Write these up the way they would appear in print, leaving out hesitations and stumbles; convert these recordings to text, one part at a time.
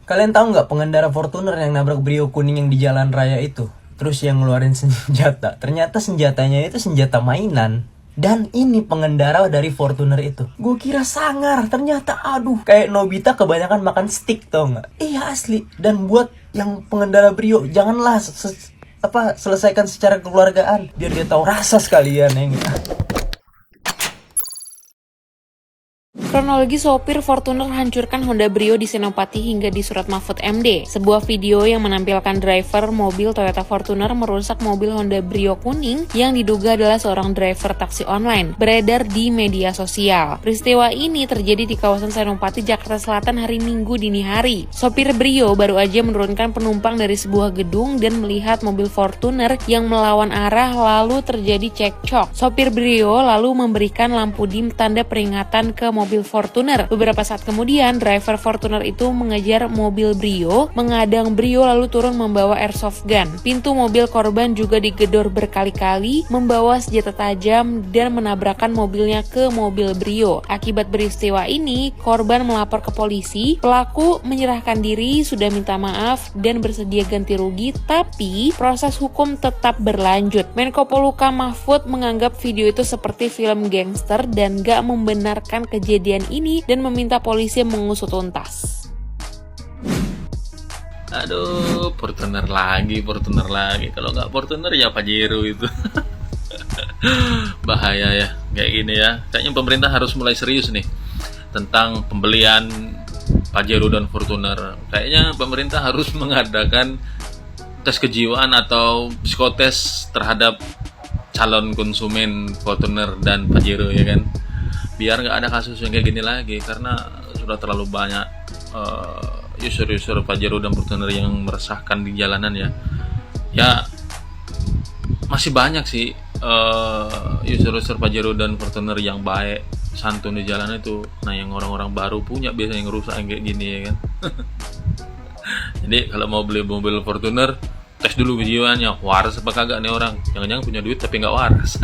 Kalian tahu nggak pengendara Fortuner yang nabrak Brio kuning yang di jalan raya itu? Terus yang ngeluarin senjata. Ternyata senjatanya itu senjata mainan. Dan ini pengendara dari Fortuner itu. Gue kira sangar, ternyata aduh. Kayak Nobita kebanyakan makan stick, tau nggak? Iya asli. Dan buat yang pengendara Brio, janganlah selesaikan secara kekeluargaan. Biar dia tahu rasa sekalian ya. Kronologi sopir Fortuner hancurkan Honda Brio di Senopati hingga di Surat Mahfud MD. Sebuah video yang menampilkan driver mobil Toyota Fortuner merusak mobil Honda Brio kuning yang diduga adalah seorang driver taksi online beredar di media sosial. Peristiwa ini terjadi di kawasan Senopati, Jakarta Selatan hari Minggu dini hari. Sopir Brio baru aja menurunkan penumpang dari sebuah gedung dan melihat mobil Fortuner yang melawan arah lalu terjadi cekcok. Sopir Brio lalu memberikan lampu dim tanda peringatan ke mobil Fortuner. Beberapa saat kemudian, driver Fortuner itu mengejar mobil Brio, mengadang Brio lalu turun membawa airsoft gun. Pintu mobil korban juga digedor berkali-kali, membawa senjata tajam dan menabrakkan mobilnya ke mobil Brio. Akibat peristiwa ini, korban melapor ke polisi. Pelaku menyerahkan diri, sudah minta maaf dan bersedia ganti rugi, tapi proses hukum tetap berlanjut. Menko Polhukam Mahfud menganggap video itu seperti film gangster dan gak membenarkan kejadian ini dan meminta polisi mengusut tuntas. Aduh, Fortuner lagi. Kalau nggak Fortuner ya Pajero itu. Bahaya ya, kayak gini ya. Kayaknya pemerintah harus mulai serius nih tentang pembelian Pajero dan Fortuner. Kayaknya pemerintah harus mengadakan tes kejiwaan atau psikotes terhadap calon konsumen Fortuner dan Pajero ya kan. Biar nggak ada kasus yang kayak gini lagi, karena sudah terlalu banyak user-user Pajero dan Fortuner yang meresahkan di jalanan ya. Ya masih banyak sih user-user Pajero dan Fortuner yang baik, santun di jalanan itu. Nah yang orang-orang baru punya biasanya yang ngerusak yang kayak gini ya kan. Jadi kalau mau beli mobil Fortuner, tes dulu kejiwaannya, waras apa kagak nih orang. Jangan-jangan punya duit tapi nggak waras.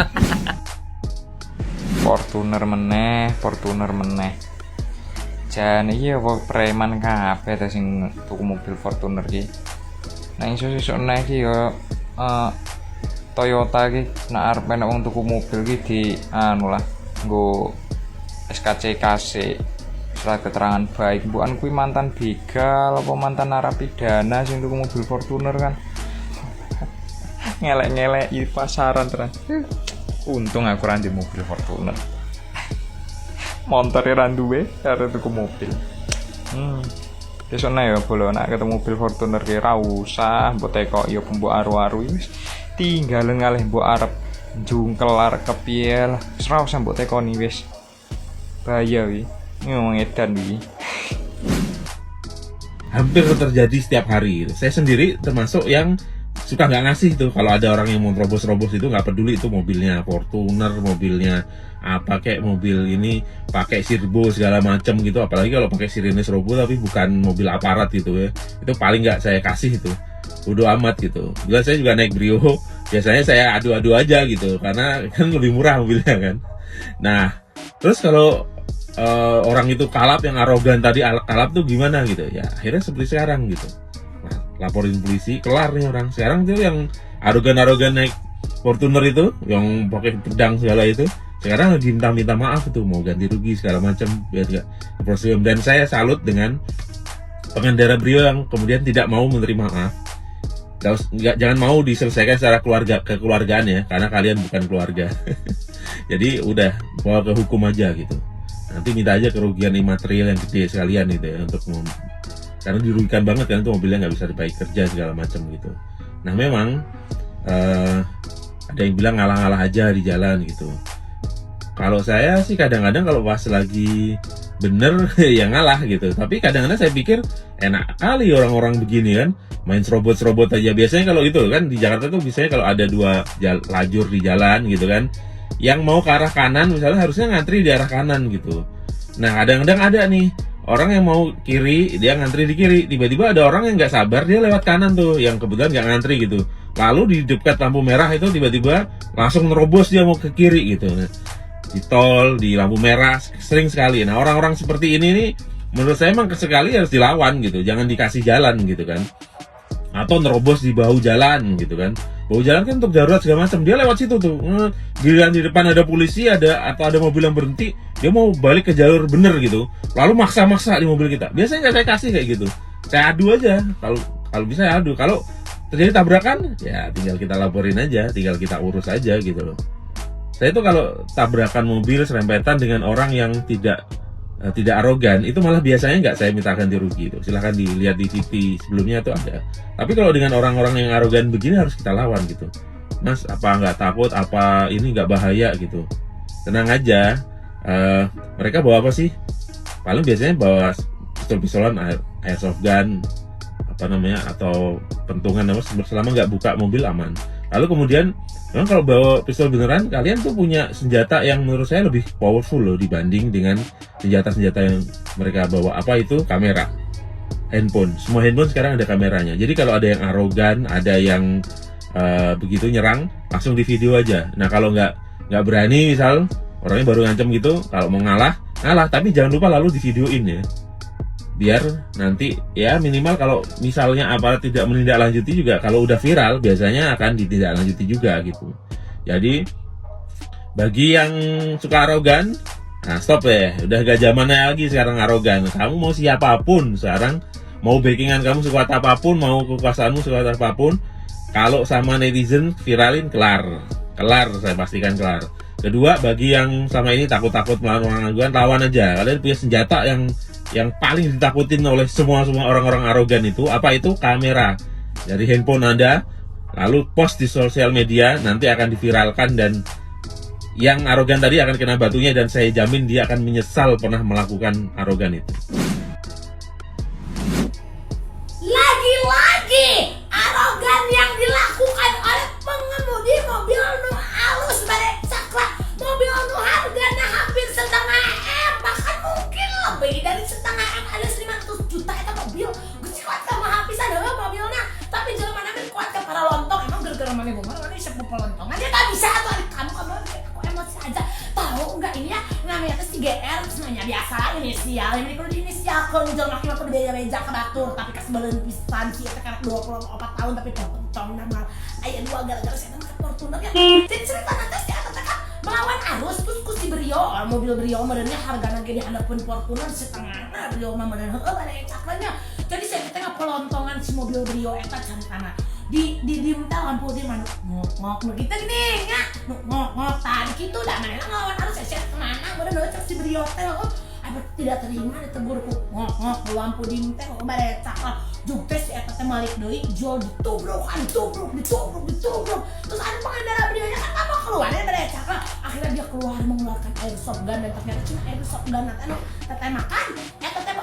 Fortuner meneh. Jan iki apa preman kabeh ta sing tuku mobil Fortuner iki. Nang iso-iso neh iki ya Toyota iki nek arep enek wong tuku mobil iki di nggo SKCKC surat keterangan baik. Mbukan kuwi mantan begal apa mantan narapidana sing tuku mobil Fortuner kan. Ngelek-ngelek di pasaran terus. Untung aku ra ndek mobil Fortuner. Montore ra duwe, arep tuku mobil. Besok ya bolo nek ketemu mobil Fortuner ki ra usah mbok teko ya mbok aru-aru wis tinggal ngalih mbok arep jungkel arep kepiye lah. Wis ra usah mbok tekoni wis. Bahaya wi. Ngomong edan wi. Hampir terjadi setiap hari. Saya sendiri termasuk yang suka nggak ngasih tuh kalau ada orang yang mau terobos-terobos itu, nggak peduli itu mobilnya Fortuner, mobilnya apa kayak mobil ini pakai sirbo segala macam gitu, apalagi kalau pakai sirine serbo tapi bukan mobil aparat gitu ya, itu paling nggak saya kasih itu, bodo amat gitu. Bila saya juga naik Brio, biasanya saya adu-adu aja gitu karena kan lebih murah mobilnya kan. Nah terus kalau orang itu kalap, yang arogan tadi kalap tuh gimana gitu ya, akhirnya seperti sekarang gitu. Laporin polisi, kelar nih orang. Sekarang tuh yang arogan-arogan naik Fortuner itu, yang pakai pedang segala itu, sekarang lagi minta maaf tuh, mau ganti rugi segala macam biar gak proses. Dan saya salut dengan pengendara Brio yang kemudian tidak mau menerima maaf. Jangan mau diselesaikan secara kekeluargaan ya, karena kalian bukan keluarga. Jadi udah bawa ke hukum aja gitu. Nanti minta aja kerugian imaterial yang gede sekalian gitu ya, untuk karena dirugikan banget kan, itu mobilnya nggak bisa dipakai kerja segala macam gitu. Nah memang ada yang bilang ngalah-ngalah aja di jalan gitu. Kalau saya sih kadang-kadang kalau pas lagi bener ya ngalah gitu. Tapi kadang-kadang saya pikir enak kali orang-orang begini kan, main serobot-serobot aja. Biasanya kalau itu kan di Jakarta tuh biasanya kalau ada dua lajur di jalan gitu kan, yang mau ke arah kanan misalnya harusnya ngantri di arah kanan gitu. Nah kadang-kadang ada nih orang yang mau kiri, dia ngantri di kiri. Tiba-tiba ada orang yang nggak sabar, dia lewat kanan tuh, yang kebetulan nggak ngantri gitu. Lalu di dekat lampu merah itu tiba-tiba langsung nerobos dia mau ke kiri gitu. Nah, di tol, di lampu merah, sering sekali. Nah orang-orang seperti ini nih menurut saya emang sekali harus dilawan gitu, jangan dikasih jalan gitu kan, atau nerobos di bahu jalan gitu kan. Bahu jalan kan untuk darurat segala macam, dia lewat situ tuh. Giliran di depan ada polisi atau ada mobil yang berhenti, dia mau balik ke jalur bener gitu, lalu maksa-maksa di mobil kita. Biasanya nggak saya kasih kayak gitu, saya adu aja. Kalau bisa ya adu. Kalau terjadi tabrakan, ya tinggal kita laporin aja, tinggal kita urus aja gitu loh. Saya itu kalau tabrakan mobil serempetan dengan orang yang tidak arogan, itu malah biasanya nggak saya minta ganti rugi itu. Silahkan dilihat di TV sebelumnya itu ada. Tapi kalau dengan orang-orang yang arogan begini harus kita lawan gitu. Mas, apa nggak takut? Apa ini nggak bahaya gitu? Tenang aja. Mereka bawa apa sih? Paling biasanya bawa pistol-pistolan, airsoft gun, apa namanya, atau pentungan apa, selama nggak buka mobil aman. Lalu kemudian memang kalau bawa pistol beneran, kalian tuh punya senjata yang menurut saya lebih powerful loh dibanding dengan senjata-senjata yang mereka bawa. Apa itu? Kamera, handphone. Semua handphone sekarang ada kameranya. Jadi kalau ada yang arogan, ada yang begitu nyerang, langsung di video aja. Nah kalau nggak berani, misal orangnya baru ngancem gitu, kalau mau ngalah, tapi jangan lupa lalu di videoin ya. Biar nanti ya minimal kalau misalnya aparat tidak menindaklanjuti juga, kalau udah viral biasanya akan ditindaklanjuti juga gitu. Jadi bagi yang suka arogan, nah stop ya, udah gak zamannya lagi sekarang arogan. Kamu mau siapapun sekarang, mau backingan kamu sekuat apapun, mau kekuasaanmu sekuat apapun, kalau sama netizen viralin, kelar, saya pastikan kelar. Kedua, bagi yang sama ini takut-takut melawan orang arogan, lawan aja. Kalian punya senjata yang paling ditakutin oleh semua orang-orang arogan itu, apa itu? Kamera. Dari handphone Anda, lalu post di sosial media, nanti akan diviralkan dan yang arogan tadi akan kena batunya, dan saya jamin dia akan menyesal pernah melakukan arogan itu. Lagi-lagi arogan yang dilakukan oleh pengemudi mobil nu alus barecaklah, mobil nu harganya hampir setengah M, bahkan mungkin lebih dari setengah M, alias 500 juta itu mobil. Gusti kuat sama habis ada mobilnya, tapi jangan mana kuat ke para lontong. Emang gara-gara mana bunga mana sepupu lontong aja tak bisa tuh kamu aku emosi aja. Tahu enggak ini ya namanya tuh 3R, terus nanya biasa inisial, ini perlu diinisialkan jangan makin aku beja ke batur, tapi kasebelen pisan sih eta karek 24 tahun tapi pencong nama aya dua gara-gara saya nama Fortuner ya. Jadi cerita nanti si eta teh melawan arus terus ku si Brio, mobil Brio modelnya hargana ge dihadapun Fortuner setengah. Nah Brio mah model heueuh bade cakranya. Jadi saya teh ngapelontongan si mobil Brio eta caritana. Di lampu di mana ngok kita gini ya ngok tadi gitu dah mana ngelawan arus saya kemana bener cek si Brio teh apa tidak terima ditegur ku ngok lampu di teh kok bare cakap juk teh si eta teh malik deui jual ditubruk terus ada pengendara Brio nya kan apa keluarnya bare cakap, akhirnya dia keluar mengeluarkan airsoft gun dan ternyata cina airsoft gun anu teteh makan eta teh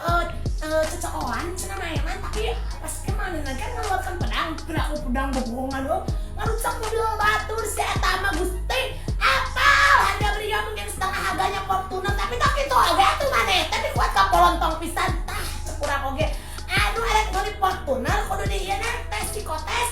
cecoan cina mainan tapi pas kemana kan ngeluarkan pedang bohongan lo ngerusak mobil batur si eta mah Gusti apal harga Brio mungkin setengah harganya Fortuner tapi tak itu harga itu mana tapi kuat ka polontong pisan tah cekurang oge aduh ada ngeuli Fortuner kudu di ieu tes psikotes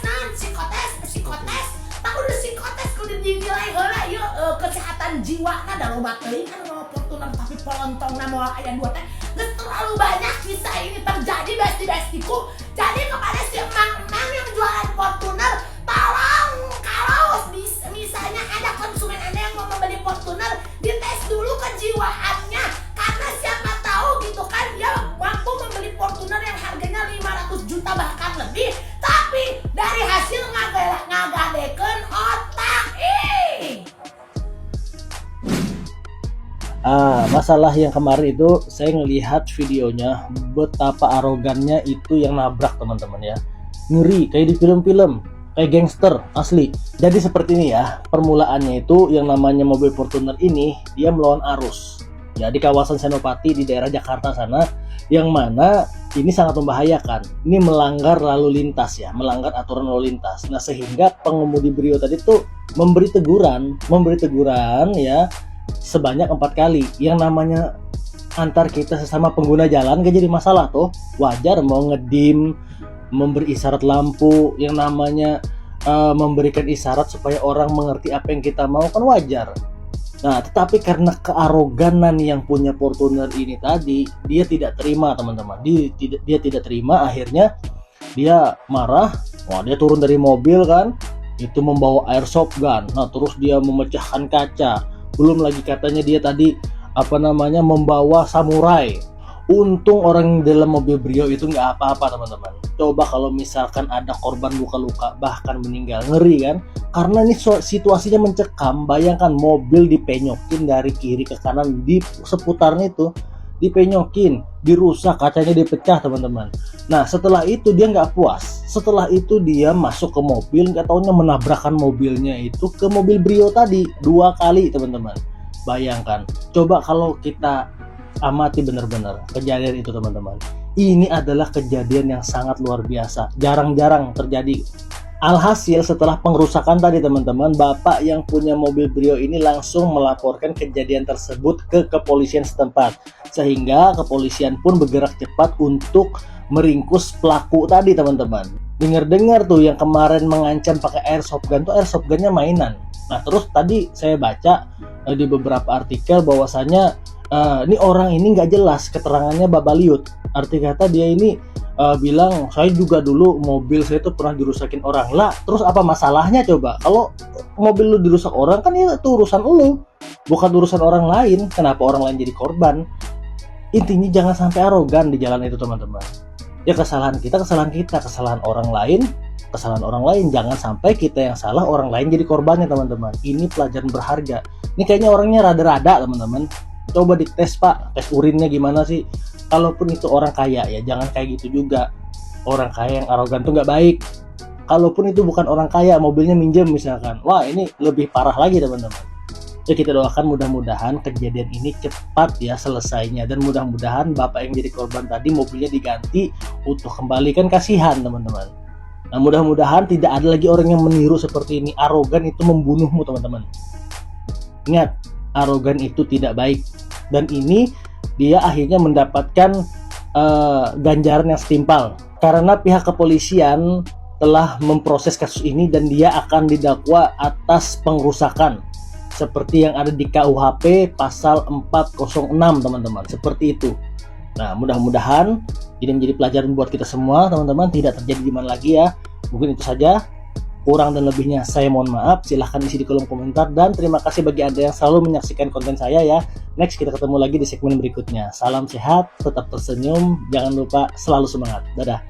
tak kudu psikotes kudu dinilai heula ieu kesehatan jiwana da loba teuing kan Fortuner tapi polontongna moal aya dua teh geus terlalu banyak kisah ini terjadi besti-bestiku. Jadi kepada si emang yang jualan Fortuner, tolong kalau misalnya ada konsumen Anda yang mau membeli Fortuner, dites dulu kejiwaannya, karena siapa tahu gitu kan dia mampu membeli Fortuner yang harganya 500 juta bahkan lebih, tapi dari hasil ngagadekeun otak. Masalah yang kemarin itu saya ngelihat videonya betapa arogannya itu yang nabrak teman-teman ya, ngeri kayak di film-film kayak gangster asli. Jadi seperti ini ya permulaannya, itu yang namanya mobil Fortuner ini dia melawan arus ya di kawasan Senopati di daerah Jakarta sana, yang mana ini sangat membahayakan, ini melanggar lalu lintas ya, melanggar aturan lalu lintas. Nah sehingga pengemudi Brio tadi tuh memberi teguran ya sebanyak 4 kali. Yang namanya antar kita sesama pengguna jalan gak jadi masalah tuh, wajar mau ngedim, memberi isyarat lampu, yang namanya memberikan isyarat supaya orang mengerti apa yang kita mau kan wajar. Nah, tetapi karena kearoganan yang punya Fortuner ini tadi, dia tidak terima teman-teman. Dia tidak terima, akhirnya dia marah. Wah, dia turun dari mobil kan, itu membawa airsoft gun. Nah, terus dia memecahkan kaca. Belum lagi katanya dia tadi membawa samurai. Untung orang dalam mobil Brio itu nggak apa-apa teman-teman. Coba kalau misalkan ada korban luka-luka bahkan meninggal, ngeri kan? Karena ini situasinya mencekam. Bayangkan mobil dipenyokin dari kiri ke kanan di seputarnya itu, dipenyokin, dirusak, kacanya dipecah teman-teman. Nah setelah itu dia nggak puas. Setelah itu dia masuk ke mobil, nggak taunya menabrakkan mobilnya itu ke mobil Brio tadi 2 kali teman-teman. Bayangkan. Coba kalau kita amati benar-benar kejadian itu teman-teman. Ini adalah kejadian yang sangat luar biasa, jarang-jarang terjadi. Alhasil setelah pengerusakan tadi teman-teman, bapak yang punya mobil Brio ini langsung melaporkan kejadian tersebut ke kepolisian setempat, sehingga kepolisian pun bergerak cepat untuk meringkus pelaku tadi teman-teman. Dengar-dengar tuh yang kemarin mengancam pakai airsoft gun tuh airsoft gunnya mainan. Nah terus tadi saya baca di beberapa artikel bahwasanya ini orang ini nggak jelas keterangannya babaliut. Arti kata dia ini bilang saya juga dulu mobil saya tuh pernah dirusakin orang lah. Terus apa masalahnya coba? Kalau mobil lu dirusak orang kan itu urusan lu, bukan urusan orang lain. Kenapa orang lain jadi korban? Intinya jangan sampai arogan di jalan itu teman-teman. Ya kesalahan kita, kesalahan orang lain. Kesalahan orang lain, jangan sampai kita yang salah, orang lain jadi korbannya teman-teman. Ini pelajaran berharga. Ini kayaknya orangnya rada-rada teman-teman. Coba dites pak, tes urinnya gimana sih? Kalaupun itu orang kaya ya, jangan kayak gitu juga. Orang kaya yang arogan tuh nggak baik. Kalaupun itu bukan orang kaya, mobilnya minjem misalkan, wah ini lebih parah lagi teman-teman. Ya kita doakan mudah-mudahan kejadian ini cepat ya selesainya, dan mudah-mudahan bapak yang jadi korban tadi mobilnya diganti untuk kembalikan, kasihan teman-teman. Nah mudah-mudahan tidak ada lagi orang yang meniru seperti ini. Arogan itu membunuhmu teman-teman. Ingat, arogan itu tidak baik, dan ini dia akhirnya mendapatkan ganjaran yang setimpal karena pihak kepolisian telah memproses kasus ini dan dia akan didakwa atas pengrusakan seperti yang ada di KUHP pasal 406 teman-teman, seperti itu. Nah mudah-mudahan ini menjadi pelajaran buat kita semua teman-teman, tidak terjadi di mana lagi ya. Mungkin itu saja. Kurang dan lebihnya saya mohon maaf, silahkan isi di kolom komentar, dan terima kasih bagi Anda yang selalu menyaksikan konten saya ya. Next kita ketemu lagi di segmen berikutnya. Salam sehat, tetap tersenyum, jangan lupa selalu semangat. Dadah.